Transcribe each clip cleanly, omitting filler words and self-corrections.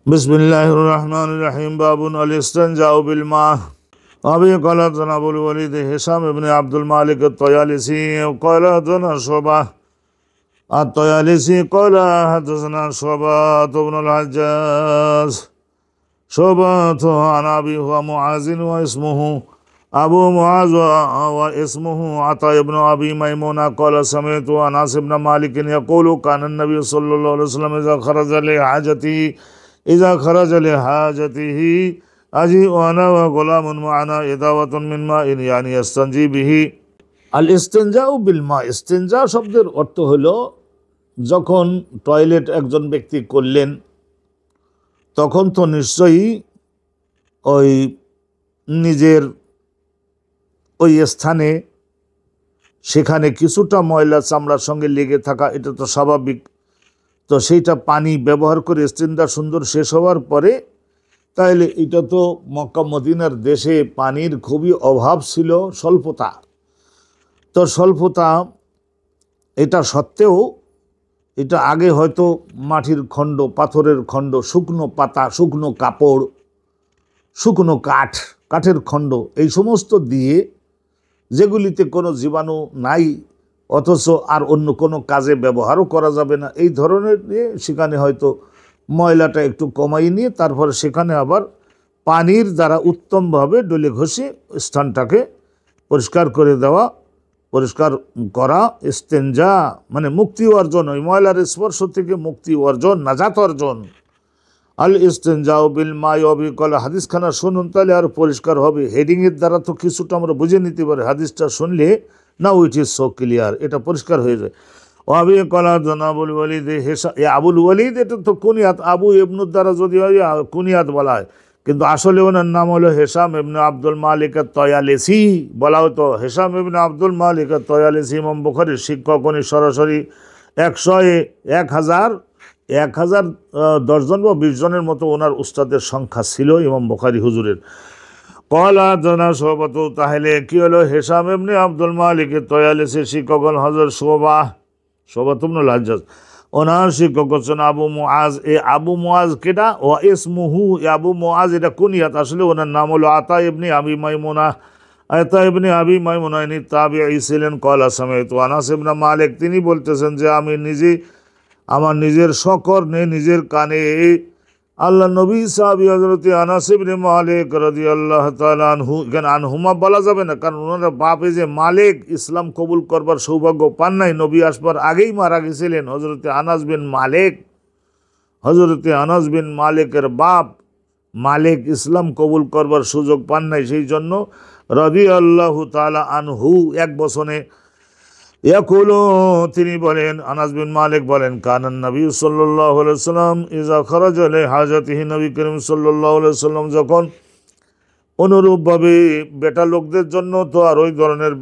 बिस्मिल्लाहिर रहमानिर रहीम बाबुन अल इस्तिंजाउ bill मा अबी क़ाल हदसना Abul Waleed Hisham इब्न अब्दुल मालिक अत-तयालिसी क़ाल हदसना शुअबा अत-तयालिसी क़ाल हदसना शुअबा इब्न अल-हज्जाज शुअबा अन अबी हुवा मुआज़ व इस्मुहु अबू मुआज़ व इस्मुहु अता इब्न अबी मैमूना क़ाल समिअतु अनस इब्न मालिक यक़ूलु कान नबी सल्लल्लाहु अलैहि वसल्लम इज़ा खरज लिहाजतिही अजी अना व गुलामुन माना इदावतुन मिन माइन यानी यस्तंजी बिही। আল ইস্তেঞ্জাউ বিল মা, ইস্তেঞ্জা শব্দের অর্থ হলো যখন টয়লেট একজন ব্যক্তি করলেন তখন তো নিশ্চয়ই ওই নিজের ওই স্থানে সেখানে কিছুটা ময়লা চামড়ার সঙ্গে লেগে থাকা এটা তো স্বাভাবিক। তো সেইটা পানি ব্যবহার করে ইস্তেঞ্জা সুন্দর শেষ হওয়ার পরে, তাহলে এটা তো মক্কা মদিনার দেশে পানির খুবই অভাব ছিল, স্বল্পতা। তো স্বল্পতা এটা সত্ত্বেও এটা আগে হয়তো মাটির খণ্ড, পাথরের খণ্ড, শুকনো পাতা, শুকনো কাপড়, শুকনো কাঠের খণ্ড, এই সমস্ত দিয়ে যেগুলিতে কোনো জীবাণু নাই অথচ আর অন্য কোনো কাজে ব্যবহারও করা যাবে না, এই ধরনের সেখানে হয়তো ময়লাটা একটু কমাই নিয়ে তারপরে সেখানে আবার পানির দ্বারা উত্তমভাবে ডলে ঘষে স্থানটাকে পরিষ্কার করে দেওয়া, পরিষ্কার করা ইস্তেঞ্জা মানে মুক্তি অর্জন, ওই ময়লার স্পর্শ থেকে মুক্তি অর্জন, নাজাত অর্জন। আল ইস্তেঞ্জাউ বিল মাই অবি কল, হাদিসখানা শুনুন তাহলে আর পরিষ্কার হবে। হেডিংয়ের দ্বারা তো কিছুটা আমরা বুঝে নিতে পারি, হাদিসটা শুনলে না উইট ইজ সো ক্লিয়ার, এটা পরিষ্কার হয়ে যায়। আবি কলা আবুল ওয়ালিদ হেসা, আবুল ওয়ালিদ এটা তো কুনিয়াত, আবু ইবনুর দ্বারা যদি হয় কুনিয়াত বলা হয়, কিন্তু আসলে ওনার নাম হলো হিশাম ইবনে আব্দুল মালিক আত-তয়ালিসি বলা হতো। হিশাম ইবনে আব্দুল মালিক আত-তয়ালিসি ইমাম বুখারীর শিক্ষক, উনি সরাসরি 1010 জন বা 20 জনের মতো ওনার উস্তাদের সংখ্যা ছিল ইমাম বুখারী হুজুরের। কলা জানা শুবাতু, তাহলে কি হলো, হিশাম ইবনে আব্দুল মালিক আত-তয়ালিসি শিক্ষক হযরত শুবা ইবনে আল-হাজ্জাজ, ওনার শিক্ষক হচ্ছেন আবু মুআজ। আবু মুআজ কেটা, ও ইসমুহু, আবু মুআজ এটা কুনিয়াত, আসলে ওনার নাম হলো আতা ইবনে আবি মাইমুনা। আতা ইবনে আবি মাইমুনা ইনি তাবিঈ ছিলেন। কলা সামিআতু আনাস ইবনে মালিক, তিনি বলতেছেন যে আমি নিজে আমার নিজের সকর্ণে নিজের কানে আল্লাহ নবী সাহাবী হযরত আনাস ইবনে মালিক রাদিয়াল্লাহু তাআলা আনহু, এখানে আনহুমা বলা যাবে না, কারণ ওনারা বাপে যে মালিক ইসলাম কবুল করবার সৌভাগ্য পান নাই, নবী আসবার আগেই মারা গেছিলেন। হযরত আনাস বিন মালিকের বাপ মালিক ইসলাম কবুল করবার সুযোগ পান নাই, সেই জন্য রাদিয়াল্লাহু তাআলা আনহু এক বছরে ইয়াকুলু, তিনি বলেন, আনাস বিন মালিক বলেন, কানান নবী সাল্লাল্লাহু আলাইহি ওয়াসাল্লাম ইযা খারাজা লিহাজাতিহি, নবী করিম সাল্লাল্লাহু আলাইহি ওয়াসাল্লাম যখন অনুরূপভাবে বেটা লোকদের জন্য তো আর ওই ধরনের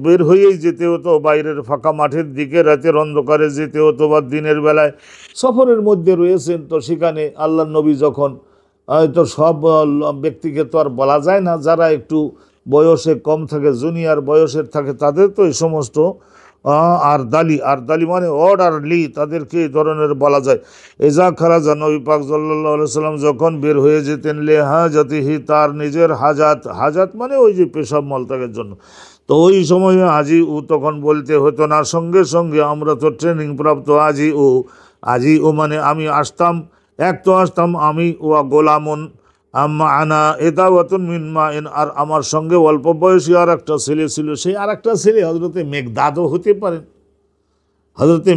বের হয়েই যেতে হতো, বাইরের ফাঁকা মাঠের দিকে রাতের অন্ধকারে যেতে হতো বা দিনের বেলায় সফরের মধ্যে রয়েছেন, তো সেখানে আল্লাহ নবী যখন হয়তো সব ব্যক্তিকে তো আর বলা যায় না, যারা একটু বয়সে কম থাকে, জুনিয়র বয়সের থাকে, তাদের তো এই সমস্ত আরদালি মানে অর্ডারলি, তাদেরকে এই ধরনের বলা যায়। এজা খারাজা, নবী পাক সাল্লাল্লাহু আলাইহি ওয়াসাল্লাম যখন বের হয়ে যেতেন লিহাজাতিহি, তার নিজের হাজাত মানে ওই যে পেশাব মলত্যাগের জন্য, তো ওই সময় আজি ও তখন বলতে হতো না, সঙ্গে সঙ্গে আমরা তো ট্রেনিং প্রাপ্ত, আজি ও মানে আমি আসতাম, এক তো আসতাম আমি, ওয়া গোলামুন আনা এদাওয়াতুন মিন মাইন, আর আমার সঙ্গে অল্প বয়সী আর একটা ছেলে ছিল, সেই আর একটা ছেলে হযরতে মেকদাদও হতে পারেন, হযরতে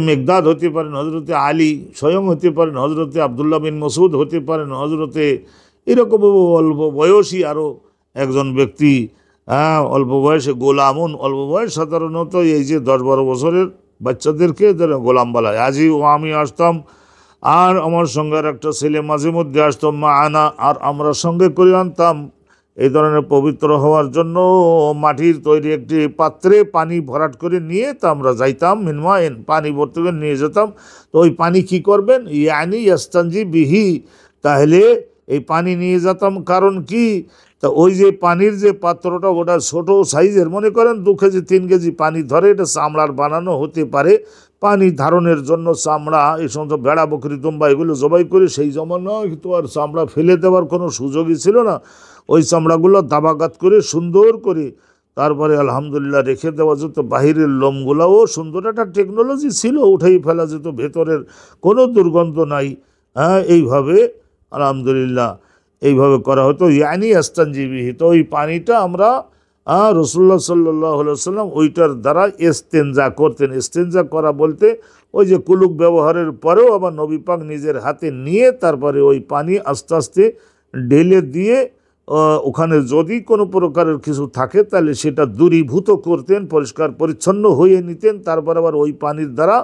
আলী স্বয়ং হতে পারেন, হযরতে আব্দুল্লাহ বিন মাসউদ হতে পারেন, হযরতে এরকম অল্প বয়সী আরও একজন ব্যক্তি, অল্প বয়সে গোলামুন, অল্প বয়স সাধারণত এই যে 10-12 বছরের বাচ্চাদেরকে গোলাম বলা হয়। আজি ও আমি আসতাম, আর আমার সঙ্গে আর একটা ছেলে মাঝে মধ্যে আসতো, মা আনা, আর আমরা সঙ্গে করে আনতাম এই ধরনের পবিত্র হওয়ার জন্য মাটির তৈরি একটি পাত্রে পানি ভরাট করে নিয়ে তা আমরা যাইতাম, মিনমাইন পানি ভর্তি করে নিয়ে যেতাম। তো ওই পানি কি করবেন, ইয়ানি ইয়াস্তানজি বিহি, তাহলে এই পানি নিয়ে যেতাম, কারণ কি, তা ওই যে পানির যে পাত্রটা ওটা ছোটো সাইজের, মনে করেন 2 কেজি 3 কেজি পানি ধরে, এটা চামড়ার বানানো হতে পারে, পানি ধারণের জন্য চামড়া, এই সমস্ত ভেড়া বকরি দুম্বা এগুলো জবাই করে, সেই জমানায় তো আর চামড়া ফেলে দেওয়ার কোনো সুযোগই ছিল না। ওই চামড়াগুলো দাবাগাত করে সুন্দর করে তারপরে আলহামদুলিল্লাহ রেখে দেওয়া যেত। বাহিরের লোমগুলাও সুন্দর একটা টেকনোলজি ছিল, উঠেই ফেলা যেত, ভেতরের কোনো দুর্গন্ধ নাই। হ্যাঁ, এইভাবে আলহামদুলিল্লাহ এইভাবে করা হতো। ইয়ানি আস্তানজিবিহি, তো ওই পানিটা আমরা রসুল্লাহ সাল্লাল্লাহু আলাইহি সাল্লাম ওইটার দ্বারা ইস্তেনজা করতেন। ইস্তেনজা করা বলতে ওই যে কুলুক ব্যবহারের পরেও আবার নবী পাক নিজের হাতে নিয়ে তারপরে ওই পানি আস্তে আস্তে ঢেলে দিয়ে ওখানে যদি কোনো প্রকারের কিছু থাকে তাহলে সেটা দূরীভূত করতেন, পরিষ্কার পরিচ্ছন্ন হয়ে নিতেন। তারপর আবার ওই পানির দ্বারা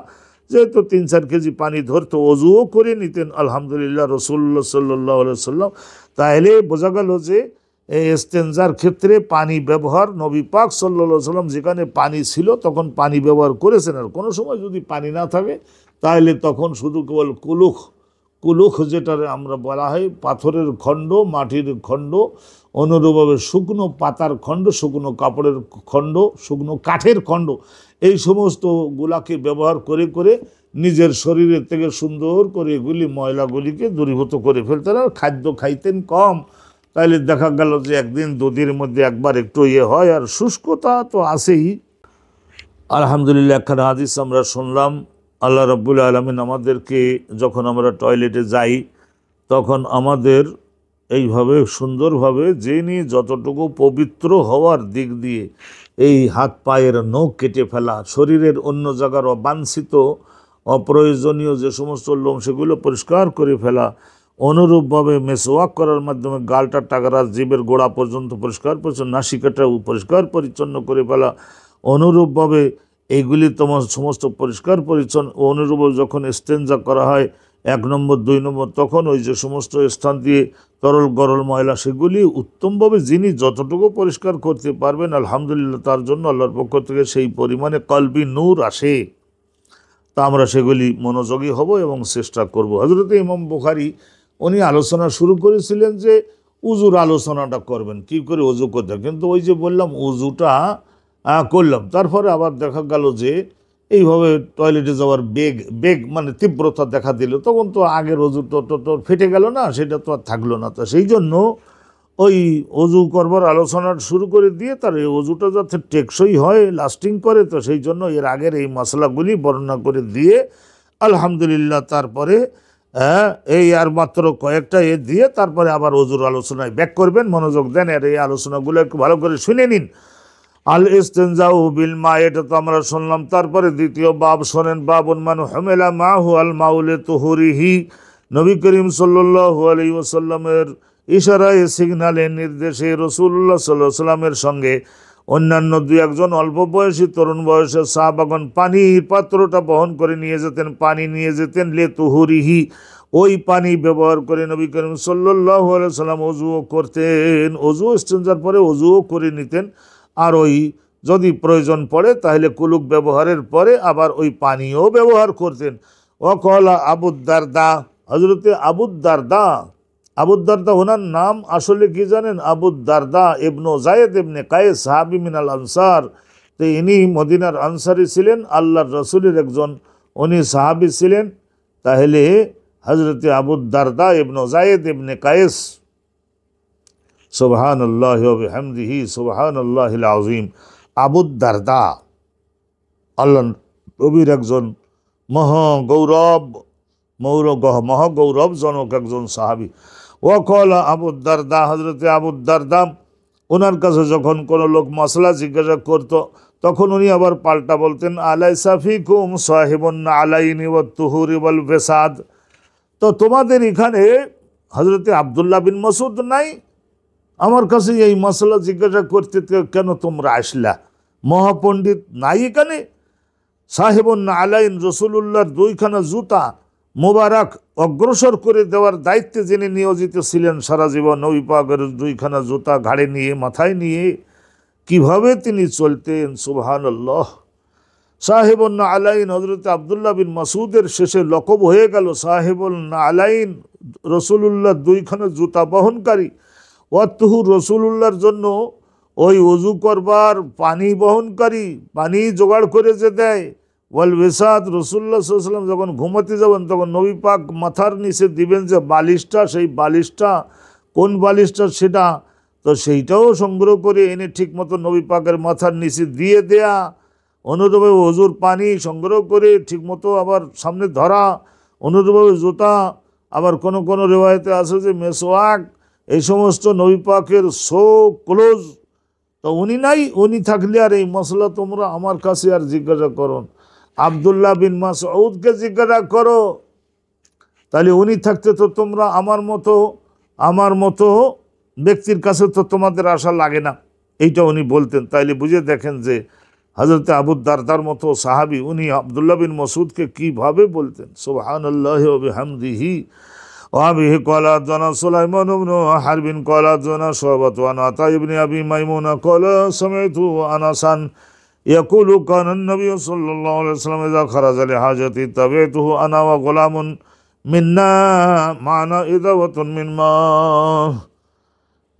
যেহেতু 3-4 কেজি পানি ধরতো, অজুও করে নিতেন আলহামদুলিল্লাহ রসুল্লাহ সাল্লাল্লাহু আলাইহি সাল্লাম। তাহলে বোঝা গেল যে এই ইস্তেনজার ক্ষেত্রে পানি ব্যবহার নবী পাক সাল্লাল্লাহু আলাইহি সাল্লাম যেখানে পানি ছিল তখন পানি ব্যবহার করেছেন। আর কোনো সময় যদি পানি না থাকে তাহলে তখন শুধু কেবল কুলুখ যেটা আমরা বলা হয়, পাথরের খণ্ড, মাটির খণ্ড, অনুরূপভাবে শুকনো পাতার খণ্ড, শুকনো কাপড়ের খণ্ড, শুকনো কাঠের খণ্ড, এই সমস্তগুলাকে ব্যবহার করে করে নিজের শরীরের থেকে সুন্দর করে এগুলি ময়লাগুলিকে দূরীভূত করে ফেলতেন। আর খাদ্য খাইতেন কম, তাইলে দেখা গেল যে একদিন দুদিনের মধ্যে একবার একটু হয়, আর শুষ্কতা তো আছেই। আলহামদুলিল্লাহ একখানা হাদিস আমরা শুনলাম, আল্লাহ রাব্বুল আলামিন আমাদেরকে যখন আমরা টয়লেটে যাই তখন আমাদের এইভাবে সুন্দরভাবে যিনি যতটুকু পবিত্র হওয়ার দিক দিয়ে এই হাত পায়ের নখ কেটে ফেলা, শরীরের অন্য জায়গার অবাঞ্ছিত অপ্রয়োজনীয় যে সমস্ত লোম সেগুলো পরিষ্কার করে ফেলা, অনুরূপভাবে মেসওয়াক করার মাধ্যমে গালটা টাকারা জিভের গোড়া পর্যন্ত পরিষ্কার পরিচ্ছন্ন, নাসিকাটাও পরিষ্কার পরিচ্ছন্ন করে ফেলা, অনুরূপভাবে এইগুলি তোমার সমস্ত পরিষ্কার পরিচ্ছন্ন। অনুরূপভাবে যখন ইস্তেনজা করা হয় 1 নম্বর 2 নম্বর, তখন ওই যে সমস্ত স্থান দিয়ে তরল গরল ময়লা সেগুলি উত্তমভাবে যিনি যতটুকু পরিষ্কার করতে পারবেন আলহামদুলিল্লাহ তার জন্য আল্লাহর পক্ষ থেকে সেই পরিমাণে কলবি নূর আসে। তা আমরা সেগুলি মনোযোগী হব এবং চেষ্টা করব। হযরত ইমাম বুখারী উনি আলোচনা শুরু করেছিলেন যে উজুর আলোচনাটা করবেন, কি করে উজু করতে, কিন্তু ওই যে বললাম উজুটা করলাম, তারপরে আবার দেখা গেল যে এইভাবে টয়লেটে যাওয়ার বেগ মানে তীব্রতা দেখা দিল, তখন তো আগের অজু তো ফেটে গেল না, সেটা তো আর থাকলো না। তো সেই জন্য ওই অজু করবার আলোচনা শুরু করে দিয়ে তার এই অজুটা যাতে টেকসই হয়, লাস্টিং করে, তো সেই জন্য এর আগের এই মশলাগুলি বর্ণনা করে দিয়ে আলহামদুলিল্লাহ তারপরে এই আর মাত্র কয়েকটা দিয়ে তারপরে আবার অজুর আলোচনায় ব্যাক করবেন। মনোযোগ দেন, আর এই আলোচনাগুলো একটু ভালো করে শুনে নিন। আল ইস্তেনজাউ বিল মা, এটা তো আমরা শুনলাম। তারপরে দ্বিতীয় বাব শোনেন, বাবুন মান হুমিলা মাহু আল মাউলে তুহুরিহি, নবী করিম সাল্লাল্লাহু আলাইহি ওয়াসাল্লামের ইশারায় সিগনালের নির্দেশে রাসূলুল্লাহ সাল্লাল্লাহু আলাইহি ওয়াসাল্লামের সঙ্গে অন্যান্য 2-1 অল্প বয়সী তরুণ বয়সের সাহাবাগণ পানির পাত্রটা বহন করে নিয়ে যেতেন, পানি নিয়ে যেতেন লে তুহুরিহি, ওই পানি ব্যবহার করে নবী করিম সাল্লাল্লাহু আলাইহি ওয়াসাল্লাম অজুও করতেন। অজু ইস্তেনজার পরে অজুও করে নিতেন, আর ওই যদি প্রয়োজন পড়ে তাহলে কুলুক ব্যবহারের পরে আবার ওই পানিও ব্যবহার করতেন। ওয়াকালা আবু দারদা, হযরতে আবু দারদা ওনার নাম আসলে কি জানেন? আবু দারদা ইবনু যায়েদ ইবনে কায়েস, সাহাবী মিনাল আনসার। তো ইনি মদিনার আনসারি ছিলেন, আল্লাহর রাসূলের একজন উনি সাহাবী ছিলেন। তাহলে হযরতে আবু দারদা ইবনু যায়েদ ইবনে কায়েস, সুবহানাল্লাহি ওয়া বিহামদিহি সুবহানাল্লাহিল আযীম, আবু দারদা আল্লাহ নবীর একজন মহাগৌরবজনক একজন সাহাবী। ওয়াকালা আবু দারদা, হযরতে আবু দারদা ওনার কাছে যখন কোনো লোক মাসলা জিজ্ঞাসা করত তখন উনি আবার পাল্টা বলতেন, আলাইসা ফিকুম সাহিবুন আলাইনি ওয়াত তুহুরি ওয়াল ফাসাদ, তো তোমাদের এখানে হযরতে আব্দুল্লাহ বিন মাসউদ নাই? আমার কাছে এই মাসলা জিজ্ঞাসা করতে কেন তোমরা আসলা? মহাপণ্ডিত নাই এখানে? সাহেবুন আলাইন, রসুলুল্লাহর 2খানা জুতা মোবারক অগ্রসর করে দেওয়ার দায়িত্বে যিনি নিয়োজিত ছিলেন সারা জীবন, নবী পাকের 2খানা জুতা ঘাড়ে নিয়ে মাথায় নিয়ে কিভাবে তিনি চলতেন, সুবহানাল্লাহ। সাহেবুন আলাইন হযরত আব্দুল্লাহ বিন মাসউদের শেষে লকব হয়ে গেল সাহেবুল আলাইন, রসুলুল্লাহর 2খানা জুতা বহনকারী। ওয়াতুহু, রসুলুল্লাহর জন্য ওই ওযু করবার পানি বহনকারী, পানি জোগাড় করে যে দেয়, ওয়াল ওয়াসাদ, রাসূলুল্লাহ সাল্লাল্লাহু আলাইহি ওয়াসাল্লাম যখন ঘুমাতে যাবেন তখন নবী পাক মাথার নিচে দিবেন যে বালিশটা, সেই বালিশটা কোন বালিশটা সেটা, তো সেইটাও সংগ্রহ করে এনে ঠিকমতো নবী পাকের মাথার নিচে দিয়ে দেয়া। অনুরূপভাবে ওযুর পানি সংগ্রহ করে ঠিকমতো আবার সামনে ধরা। অনুরূপভাবে জুতা, আবার কোনো কোনো রিওয়ায়েতে আছে যে মেসওয়াক, এই সমস্ত নবী পাকের সো ক্লোজ। তো উনি নাই, উনি থাকলে আর এই মশলা তোমরা আমার কাছে আর জিজ্ঞাসা করো না। আব্দুল্লাহ বিন মাসউদকে জিজ্ঞাসা করো, তাহলে উনি থাকতে তো তোমরা আমার মতো ব্যক্তির কাছে তো তোমাদের আশা লাগে না, এইটা উনি বলতেন। তাইলে বুঝে দেখেন যে হযরত আবু দারদার মতো সাহাবী উনি আব্দুল্লাহ বিন মাসউদকে কিভাবে বলতেন। সুবহানাল্লাহি ওয়া বিহামদিহি ওয়া বিহি ক্বালা হাদানা সুলাইমান ইবনে হারবিন ক্বালা হাদানা শুআবাতু আন আতা ইবনে আবি মাইমুনা ক্বালা সামি'তু আনাসান ইয়াকুলু কানা an-নাবিয়্যু সাল্লাল্লাহু আলাইহি ওয়াসাল্লাম ইযা খারাজা লিহাজাতি তাবি'তুহু আনা ওয়া গুলামুন মিন্না মা'না ইদাওয়াতুন মিন মা।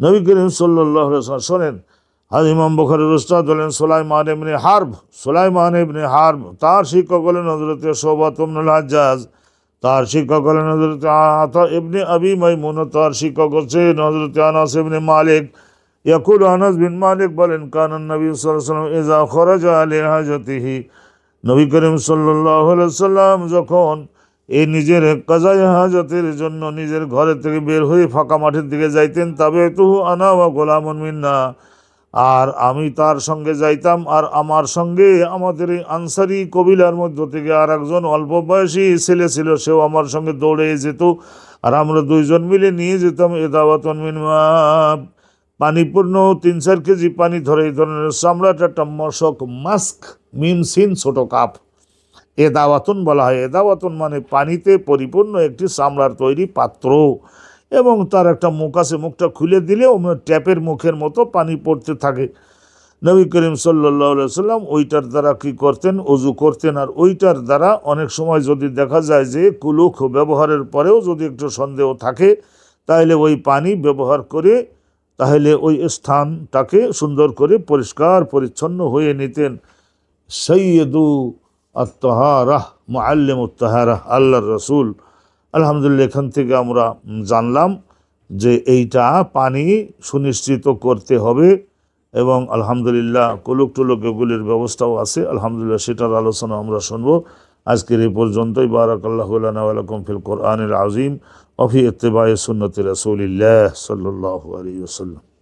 নবী করিম সাল্লাল্লাহু আলাইহি ওয়াসাল্লাম শোনেন, ইমাম বুখারীর উস্তাদ হলেন সুলাইমান ইবনে হারব, তার শিক্ষক হলেন হযরত শুআবা ইবনুল হাজ্জাজ, তার শিক্ষক হলেন হযরত আতা ইবনে আবি মাইমুনা, তার শিক্ষক হচ্ছেন হযরত আনাস ইবনে মালিক। ইয়াকুল আনাস বিন মালিক বলেন, কানা নবী সাল্লাল্লাহু আলাইহি ওয়াসাল্লাম ইযা খারাজা লিহাজাতিহি, নবী করিম সাল্লাল্লাহু আলাইহি ওয়াসাল্লাম যখন এই নিজের কাজায় হাজতের জন্য নিজের ঘরে থেকে বের হয়ে ফাঁকা মাঠের দিকে যাইতেন, তাবি'তুহু আনা ওয়া গুলামুন মিন্না, আর আমি তার সঙ্গে যাইতাম, আর আমার সঙ্গে আমাদের এই আনসারি কবিলার মধ্য থেকে আর একজন অল্প বয়সী ছেলে ছিল, সেও আমার সঙ্গে দৌড়ে যেত, আর আমরা দুইজন মিলে নিয়ে যেতাম ইদাওয়াতুন মিন মা, পানিপূর্ণ 3-4 কেজি পানি ধরে, এই ধরনের চামড়াটা একটা মশক, মাস্ক, মিম সিন ছোট কাপ, এদাওয়াতুন বলা হয়। এদাওয়াতুন মানে পানিতে পরিপূর্ণ একটি চামড়ার তৈরি পাত্র, এবং তার একটা মুখ আছে, মুখটা খুলে দিলে ট্যাপের মুখের মতো পানি পড়তে থাকে। নবী করিম সাল্লাল্লাহু আলাইহি ওয়াসাল্লাম ওইটার দ্বারা কি করতেন, ওযু করতেন। আর ওইটার দ্বারা অনেক সময় যদি দেখা যায় যে কুলুক ব্যবহারের পরেও যদি একটু সন্দেহ থাকে, তাহলে ওই পানি ব্যবহার করে তাহলে ওই স্থানটাকে সুন্দর করে পরিষ্কার পরিচ্ছন্ন হয়ে নিতেন। সৈয়দু আত-তাহারাহ মুআল্লিমুত তাহারাহ, আল্লাহর রাসূল। আলহামদুলিল্লাহ, এখান থেকে আমরা জানলাম যে এইটা পানি সুনিশ্চিত করতে হবে, এবং আলহামদুলিল্লাহ কুলুক টুলুক এগুলির ব্যবস্থাও আছে। আলহামদুলিল্লাহ, সেটার আলোচনা আমরা শুনবো। আজকের এই পর্যন্তই। বারাকাল্লাহু লানা ওয়া লাকুম ফিল কোরআনিল আযীম ওয়া ফি ইত্তিবা'i সুন্নতি রাসূলিল্লাহ সাল্লাল্লাহু আলাইহি ওয়াসাল্লাম।